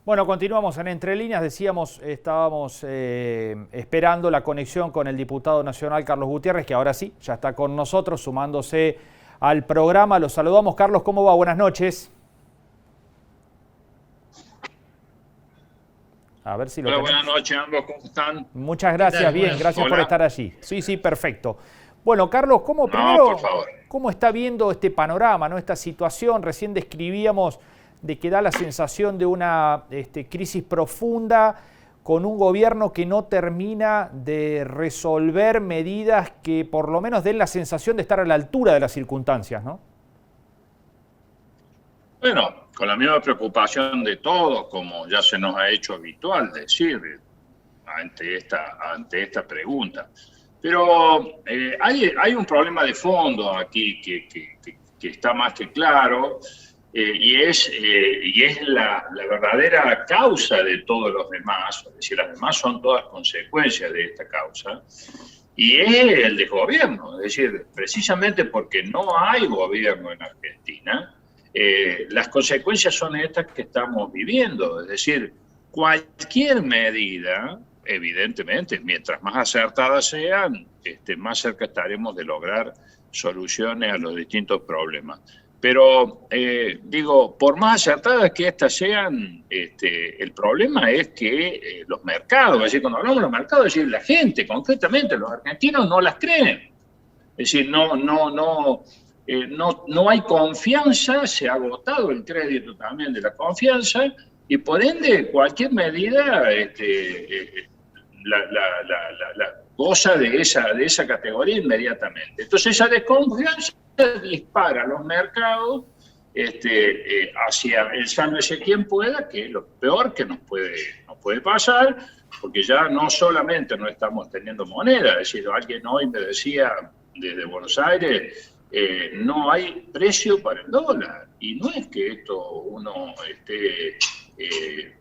Bueno, continuamos en Entre Líneas. Decíamos, estábamos esperando la conexión con el diputado nacional Carlos Gutiérrez, que ahora sí, ya está con nosotros, sumándose al programa. Los saludamos. Carlos, ¿cómo va? Buenas noches. A ver si lo Hola, tenemos. buenas noches ambos, ¿cómo están? Muchas ¿Qué gracias, tal? bien, gracias por Hola. estar allí. Sí, sí, perfecto. Bueno, Carlos, No, por favor. ¿cómo está viendo este panorama, ¿no? Esta situación? Recién describíamos de que da la sensación de una crisis profunda con un gobierno que no termina de resolver medidas que por lo menos den la sensación de estar a la altura de las circunstancias, ¿no? Bueno, con la misma preocupación de todos, como ya se nos ha hecho habitual decir ante esta pregunta. Pero hay un problema de fondo aquí que está más que claro, y es la verdadera causa de todos los demás, es decir, las demás son todas consecuencias de esta causa, y es el desgobierno, es decir, precisamente porque no hay gobierno en Argentina, las consecuencias son estas que estamos viviendo, es decir, cualquier medida, evidentemente, mientras más acertadas sean, más cerca estaremos de lograr soluciones a los distintos problemas. Pero, digo, por más acertadas que estas sean, el problema es que los mercados, es decir, cuando hablamos de los mercados, es decir, la gente, concretamente los argentinos, no las creen. Es decir, no hay confianza, se ha agotado el crédito también de la confianza y por ende cualquier medida goza de esa categoría inmediatamente. Entonces esa desconfianza dispara los mercados hacia el sálvese quien pueda, que es lo peor que nos puede pasar, porque ya no solamente no estamos teniendo moneda, es decir, alguien hoy me decía desde Buenos Aires, no hay precio para el dólar. Y no es que esto uno esté,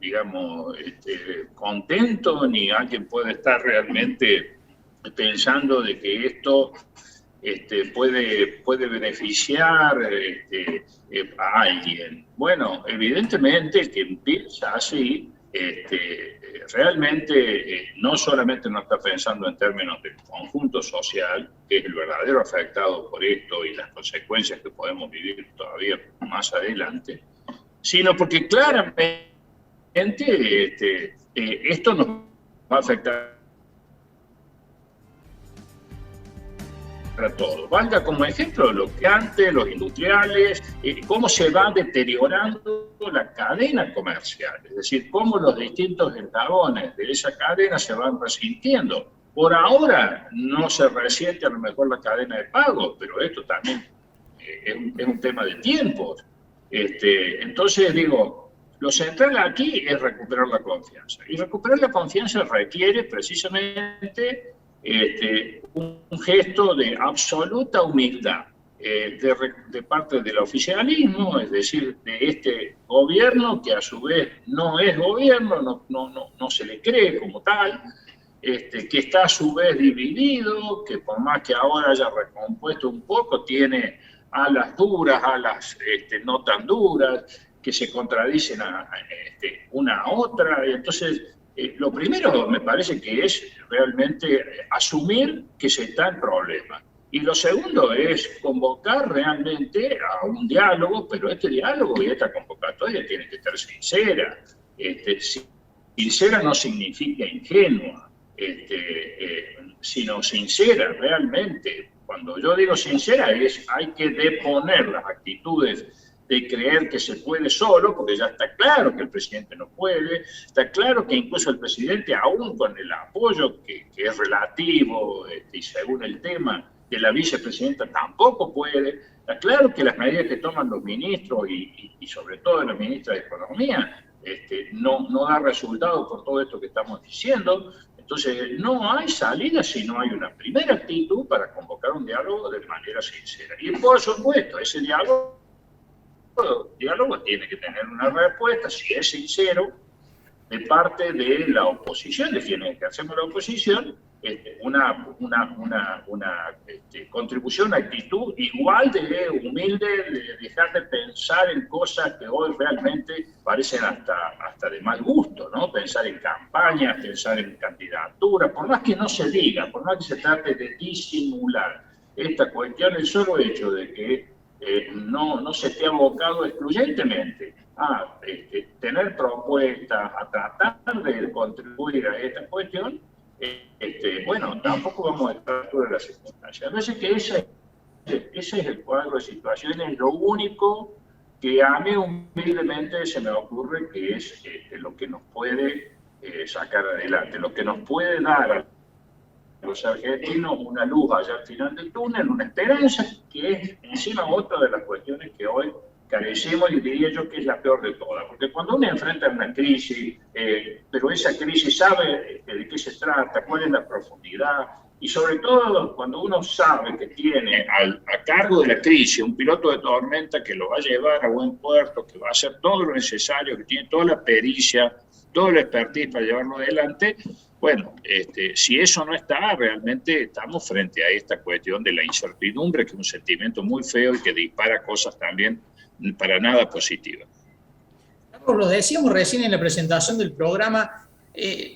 digamos, contento, ni alguien puede estar realmente pensando de que esto puede beneficiar a alguien. Bueno, evidentemente el que empieza así, realmente no solamente no está pensando en términos del conjunto social, que es el verdadero afectado por esto y las consecuencias que podemos vivir todavía más adelante, sino porque claramente esto nos va a afectar a todos. Valga como ejemplo lo que antes, los industriales, cómo se va deteriorando la cadena comercial, es decir, cómo los distintos eslabones de esa cadena se van resintiendo. Por ahora no se resiente a lo mejor la cadena de pago, pero esto también es un tema de tiempos. Entonces digo, lo central aquí es recuperar la confianza. Y recuperar la confianza requiere precisamente un gesto de absoluta humildad de parte del oficialismo, es decir, de este gobierno que a su vez no es gobierno, no se le cree como tal, que está a su vez dividido, que por más que ahora haya recompuesto un poco, tiene alas duras, alas no tan duras, que se contradicen una a otra, y entonces lo primero me parece que es realmente asumir que se está en problema. Y lo segundo es convocar realmente a un diálogo, pero este diálogo y esta convocatoria tiene que estar sincera. Sincera no significa ingenua, sino sincera realmente. Cuando yo digo sincera hay que deponer las actitudes de creer que se puede solo, porque ya está claro que el presidente no puede, está claro que incluso el presidente, aún con el apoyo que es relativo y según el tema de la vicepresidenta, tampoco puede, está claro que las medidas que toman los ministros y sobre todo la ministra de Economía no da resultado por todo esto que estamos diciendo. Entonces, no hay salida si no hay una primera actitud para convocar un diálogo de manera sincera. Y por supuesto, ese diálogo tiene que tener una respuesta, si es sincero, de parte de la oposición, de quienes ejercemos la oposición, una contribución, una actitud igual de humilde, de dejar de pensar en cosas que hoy realmente parecen hasta mal gusto, ¿no? Pensar en campañas, pensar en candidaturas, por más que no se diga, por más que se trate de disimular esta cuestión, el solo hecho de que no se esté abocado excluyentemente a tener propuestas, a tratar de contribuir a esta cuestión, bueno, tampoco vamos a estar fuera de las circunstancias. A veces que ese es el cuadro de situaciones, lo único que a mí humildemente se me ocurre que es lo que nos puede sacar adelante, lo que nos puede dar a los argentinos una luz allá al final del túnel, una esperanza, que es encima otra de las cuestiones que hoy carecemos y diría yo que es la peor de todas, porque cuando uno enfrenta una crisis, pero esa crisis sabe de qué se trata, cuál es la profundidad, y sobre todo cuando uno sabe que tiene a cargo de la crisis un piloto de tormenta que lo va a llevar a buen puerto, que va a hacer todo lo necesario, que tiene toda la pericia, toda la expertise para llevarlo adelante, bueno, si eso no está, realmente estamos frente a esta cuestión de la incertidumbre, que es un sentimiento muy feo y que dispara cosas también para nada positivas. Carlos, lo decíamos recién en la presentación del programa,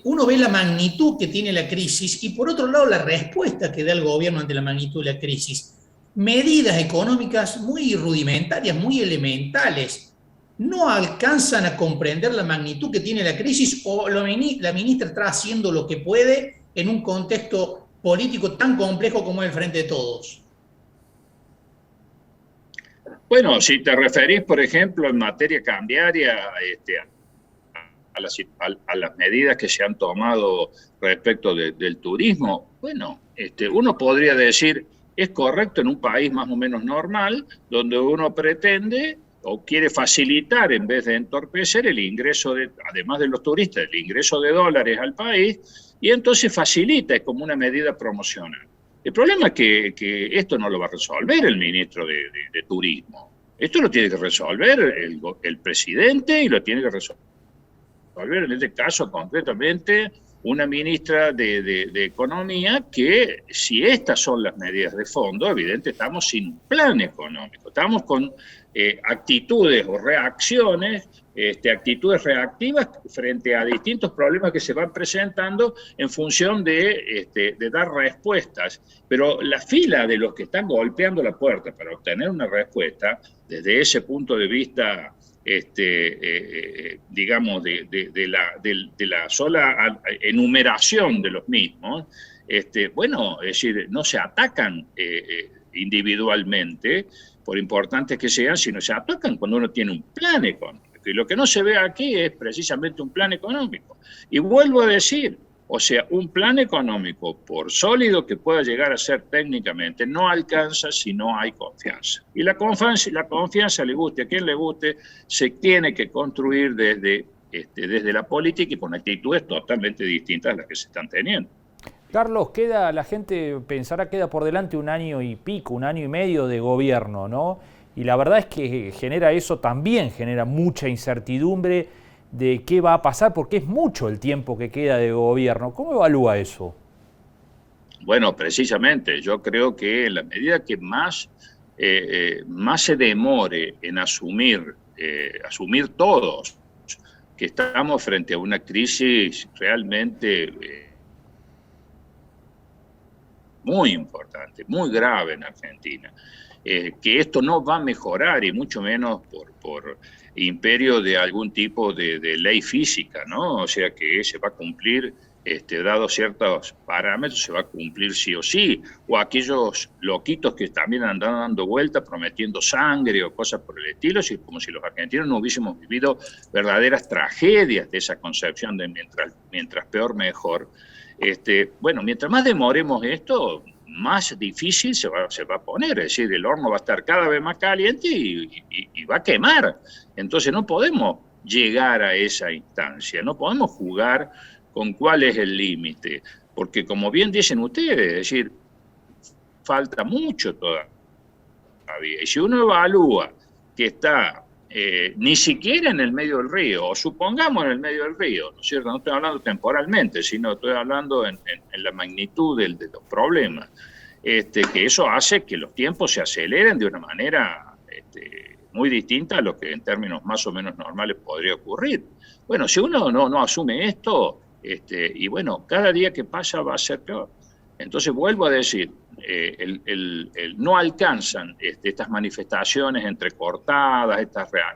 uno ve la magnitud que tiene la crisis y por otro lado la respuesta que da el gobierno ante la magnitud de la crisis. Medidas económicas muy rudimentarias, muy elementales, no alcanzan a comprender la magnitud que tiene la crisis o la ministra está haciendo lo que puede en un contexto político tan complejo como el Frente de Todos. Bueno, si te referís, por ejemplo, en materia cambiaria, a las medidas que se han tomado respecto del turismo, bueno, uno podría decir, es correcto en un país más o menos normal, donde uno pretende o quiere facilitar en vez de entorpecer el ingreso, además de los turistas, el ingreso de dólares al país, y entonces facilita, es como una medida promocional. El problema es que esto no lo va a resolver el ministro de Turismo. Esto lo tiene que resolver el presidente y lo tiene que resolver, en este caso concretamente, una ministra de Economía que, si estas son las medidas de fondo, evidentemente estamos sin un plan económico, estamos con actitudes o reacciones, actitudes reactivas frente a distintos problemas que se van presentando en función de dar respuestas. Pero la fila de los que están golpeando la puerta para obtener una respuesta, desde ese punto de vista, digamos, de la sola enumeración de los mismos, bueno, es decir, no se atacan individualmente, por importantes que sean, sino se atacan cuando uno tiene un plan económico. Y lo que no se ve aquí es precisamente un plan económico. Y vuelvo a decir, o sea, un plan económico, por sólido que pueda llegar a ser técnicamente, no alcanza si no hay confianza. Y la confianza, le guste a quien le guste, se tiene que construir desde la política y con actitudes totalmente distintas a las que se están teniendo. Carlos, la gente pensará queda por delante un año y pico, un año y medio de gobierno, ¿no? Y la verdad es que también genera mucha incertidumbre de qué va a pasar, porque es mucho el tiempo que queda de gobierno. ¿Cómo evalúa eso? Bueno, precisamente, yo creo que en la medida que más se demore en asumir todos que estamos frente a una crisis realmente muy importante, muy grave en Argentina, que esto no va a mejorar y mucho menos por imperio de algún tipo de ley física, ¿no? O sea que se va a cumplir, dado ciertos parámetros, se va a cumplir sí o sí, o aquellos loquitos que también andan dando vueltas prometiendo sangre o cosas por el estilo, como si los argentinos no hubiésemos vivido verdaderas tragedias de esa concepción de mientras peor mejor. Bueno, mientras más demoremos esto, más difícil se va a poner, es decir, el horno va a estar cada vez más caliente y va a quemar. Entonces no podemos llegar a esa instancia, no podemos jugar con cuál es el límite, porque como bien dicen ustedes, es decir, falta mucho todavía. Y si uno evalúa que está ni siquiera en el medio del río, o supongamos en el medio del río, ¿no es cierto? No estoy hablando temporalmente, sino estoy hablando en la magnitud de los problemas, que eso hace que los tiempos se aceleren de una manera muy distinta a lo que en términos más o menos normales podría ocurrir. Bueno, si uno no asume esto, y bueno, cada día que pasa va a ser peor. Entonces vuelvo a decir, no alcanzan estas manifestaciones entrecortadas,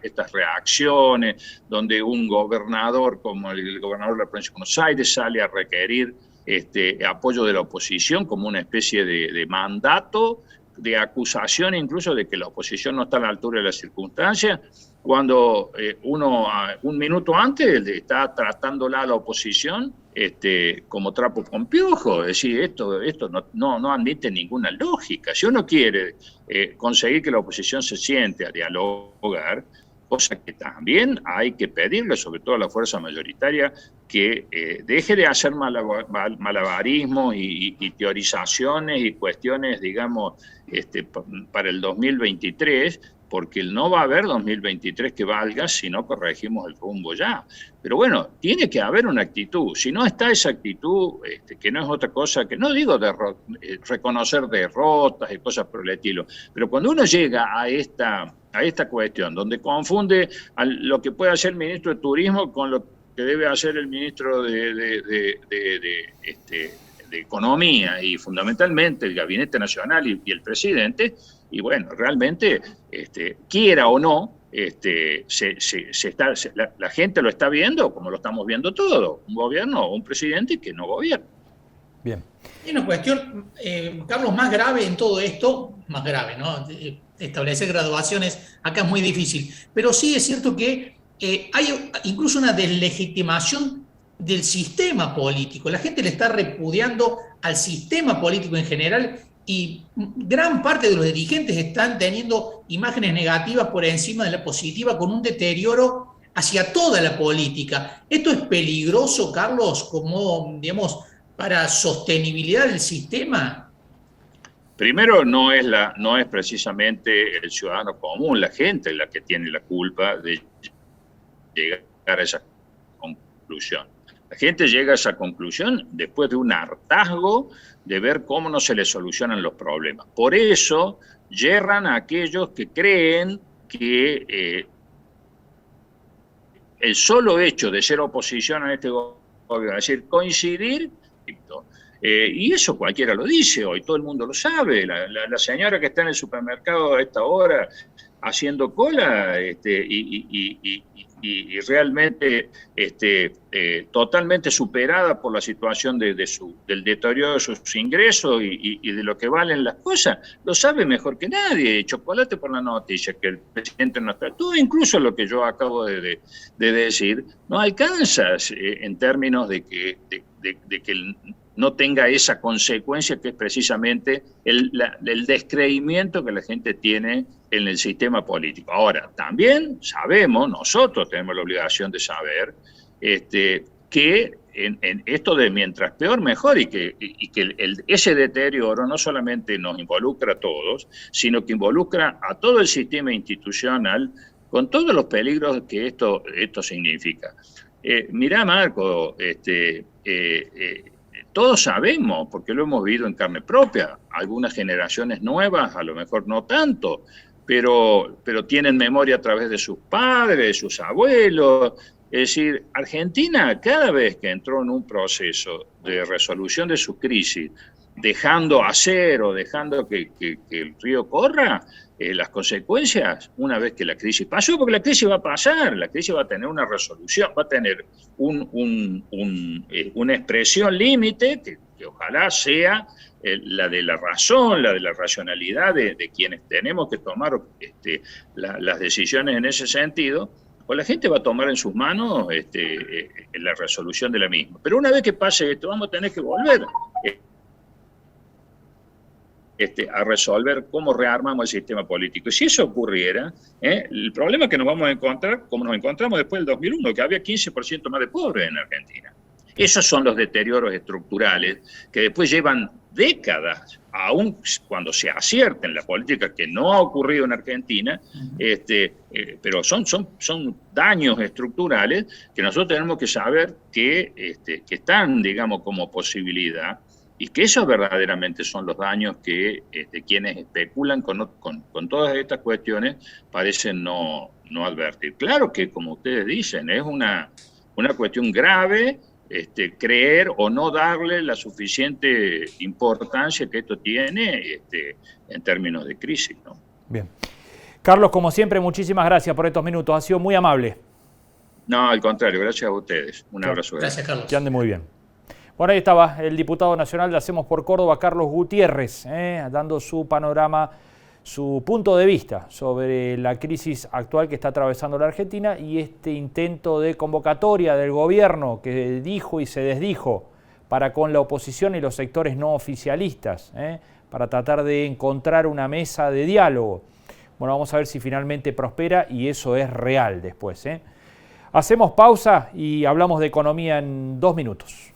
estas reacciones, donde un gobernador como el gobernador de la provincia de Buenos Aires sale a requerir apoyo de la oposición como una especie de mandato, de acusación incluso de que la oposición no está a la altura de las circunstancias, cuando uno un minuto antes está tratándola a la oposición como trapo con piojo. Es decir, esto no admite ninguna lógica. Si uno quiere conseguir que la oposición se siente a dialogar, cosa que también hay que pedirle, sobre todo a la fuerza mayoritaria, que deje de hacer malabarismos y teorizaciones y cuestiones, digamos, para el 2023, porque no va a haber 2023 que valga si no corregimos el rumbo ya. Pero bueno, tiene que haber una actitud. Si no está esa actitud, que no es otra cosa que, no digo reconocer derrotas y cosas por el estilo, pero cuando uno llega a esta cuestión, donde confunde lo que puede hacer el ministro de Turismo con lo que debe hacer el ministro de Economía y fundamentalmente el Gabinete Nacional y el presidente, y bueno, realmente, quiera o no, la gente lo está viendo como lo estamos viendo todos, un gobierno o un presidente que no gobierna. Bien. Hay una cuestión, Carlos, más grave en todo esto, más grave, ¿no? Establecer graduaciones acá es muy difícil, pero sí es cierto que hay incluso una deslegitimación del sistema político. La gente le está repudiando al sistema político en general y gran parte de los dirigentes están teniendo imágenes negativas por encima de la positiva, con un deterioro hacia toda la política. ¿Esto es peligroso, Carlos, como, digamos, para sostenibilidad del sistema? Primero, no es precisamente el ciudadano común, la gente, la que tiene la culpa de llegar a esa conclusión. La gente llega a esa conclusión después de un hartazgo de ver cómo no se les solucionan los problemas. Por eso yerran a aquellos que creen que el solo hecho de ser oposición a este gobierno, es decir, coincidir, y eso cualquiera lo dice hoy, todo el mundo lo sabe. La señora que está en el supermercado a esta hora haciendo cola y realmente totalmente superada por la situación del deterioro de sus ingresos y de lo que valen las cosas, lo sabe mejor que nadie. Chocolate por la noticia, que el presidente no está. Todo, incluso lo que yo acabo de decir, no alcanza en términos de que no tenga esa consecuencia que es precisamente el descreimiento que la gente tiene en el sistema político. Ahora, también sabemos, nosotros tenemos la obligación de saber que en esto de mientras peor, mejor, y que ese deterioro no solamente nos involucra a todos, sino que involucra a todo el sistema institucional con todos los peligros que esto significa. Mirá, Marco, todos sabemos, porque lo hemos vivido en carne propia, algunas generaciones nuevas, a lo mejor no tanto, pero tienen memoria a través de sus padres, de sus abuelos. Es decir, Argentina, cada vez que entró en un proceso de resolución de su crisis, dejando hacer o dejando que el río corra, las consecuencias, una vez que la crisis pasó, porque la crisis va a pasar, la crisis va a tener una resolución, va a tener una expresión límite que ojalá sea la de la razón, la de la racionalidad de quienes tenemos que tomar las decisiones en ese sentido, pues la gente va a tomar en sus manos la resolución de la misma. Pero una vez que pase esto, vamos a tener que volver a resolver cómo rearmamos el sistema político. Y si eso ocurriera, el problema que nos vamos a encontrar, como nos encontramos después del 2001, que había 15% más de pobres en Argentina. Esos son los deterioros estructurales que después llevan décadas, aún cuando se acierta en la política, que no ha ocurrido en Argentina, pero son daños estructurales que nosotros tenemos que saber que están, digamos, como posibilidad. y que esos verdaderamente son los daños que quienes especulan con todas estas cuestiones parecen no advertir. Claro que, como ustedes dicen, es una cuestión grave creer o no darle la suficiente importancia que esto tiene en términos de crisis, ¿no? Bien. Carlos, como siempre, muchísimas gracias por estos minutos. Ha sido muy amable. No, al contrario, gracias a ustedes. Un abrazo. Gracias, Carlos. Que ande muy bien. Bueno, ahí estaba el diputado nacional de Hacemos por Córdoba, Carlos Gutiérrez, dando su panorama, su punto de vista sobre la crisis actual que está atravesando la Argentina y este intento de convocatoria del gobierno que dijo y se desdijo para con la oposición y los sectores no oficialistas, para tratar de encontrar una mesa de diálogo. Bueno, vamos a ver si finalmente prospera y eso es real después. Hacemos pausa y hablamos de economía en 2 minutos.